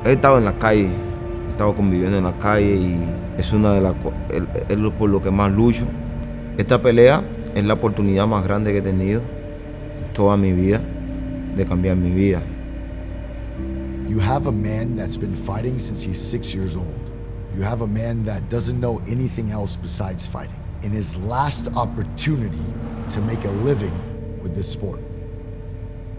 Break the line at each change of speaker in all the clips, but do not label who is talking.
He estado en la calle, he estado conviviendo en la calle y es una de las es por lo que más lucho. Esta pelea es la oportunidad más grande que he tenido toda mi vida de cambiar mi vida.
You have a man that's been fighting since he's 6 years old. You have a man that doesn't know anything else besides fighting. In his last opportunity to make a living with this sport.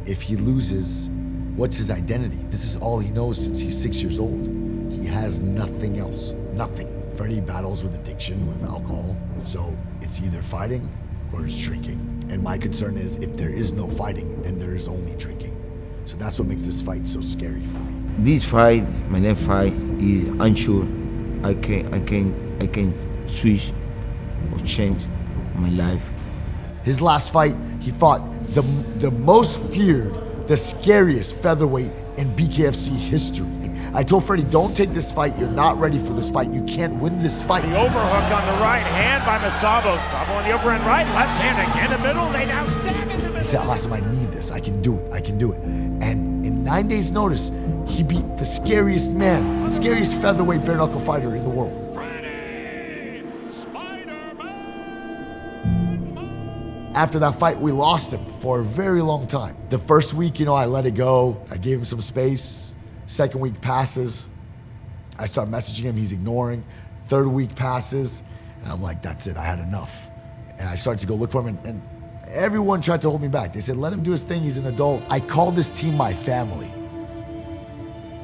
If he loses, what's his identity? This is all he knows since he's 6 years old. He has nothing else, nothing. Freddie battles with addiction, with alcohol. So it's either fighting or it's drinking. And my concern is if there is no fighting, then there is only drinking. So that's what makes this fight so scary for me.
This fight, my next fight, is unsure. I can switch or change my life.
His last fight, he fought the most feared, the scariest featherweight in BKFC history. I told Freddie, don't take this fight. You're not ready for this fight. You can't win this fight.
The overhook on the right hand by Masabo. Sabo on the overhand right, left hand again in the middle. They now stand in the middle.
He said, Awesome, I need this. I can do it. I can do it. And in 9 days' notice, he beat the scariest man, the scariest featherweight bare knuckle fighter in the world. After that fight, we lost him for a very long time. The first week, I let it go. I gave him some space. Second week passes. I start messaging him, he's ignoring. Third week passes, and I'm like, that's it, I had enough. And I started to go look for him, and everyone tried to hold me back. They said, let him do his thing, he's an adult. I call this team my family.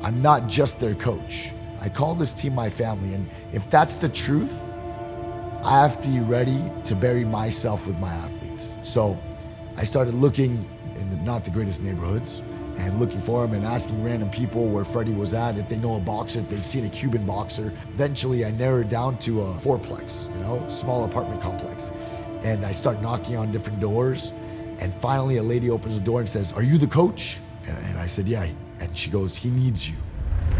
I'm not just their coach. I call this team my family, and if that's the truth, I have to be ready to bury myself with my athletes. So I started looking in not the greatest neighborhoods and looking for him and asking random people where Freddie was at, if they know a boxer, if they've seen a Cuban boxer. Eventually I narrowed down to a fourplex, small apartment complex. And I start knocking on different doors. And finally a lady opens the door and says, "Are you the coach?" And I said, "Yeah." And she goes, "He needs you."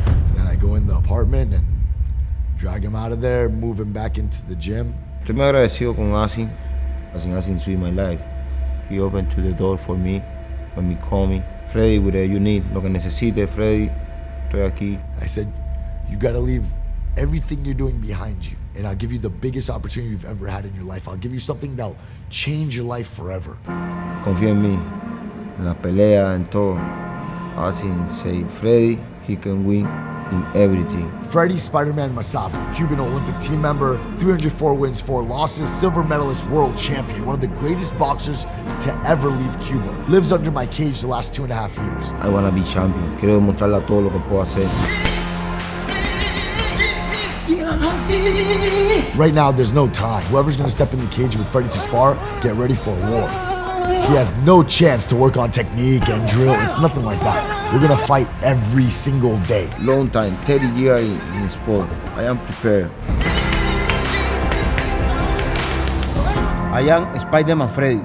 And then I go in the apartment and drag him out of there, move him back into the gym.
Estoy muy agradecido con Asin. Asin saved my life. He opened to the door for me when he called me. Freddy, whatever you need, lo que necesite, Freddy, estoy aquí.
I said, you gotta leave everything you're doing behind you, and I'll give you the biggest opportunity you've ever had in your life. I'll give you something that'll change your life forever.
Confía en mí, en la pelea, en todo. Asin say, Freddy, he can win in everything.
Freddie Spider-Man Masabo, Cuban Olympic team member, 304 wins, 4 losses, silver medalist, world champion, one of the greatest boxers to ever leave Cuba. Lives under my cage the last 2.5 years.
I want to be champion. Quiero demostrarle a todo lo que puedo hacer.
Right now, there's no time. Whoever's gonna step in the cage with Freddie to spar, get ready for a war. He has no chance to work on technique and drill. It's nothing like that. We're gonna fight every single day.
Long time, 30 years in sport. I am prepared. I am Spider-Man Freddy.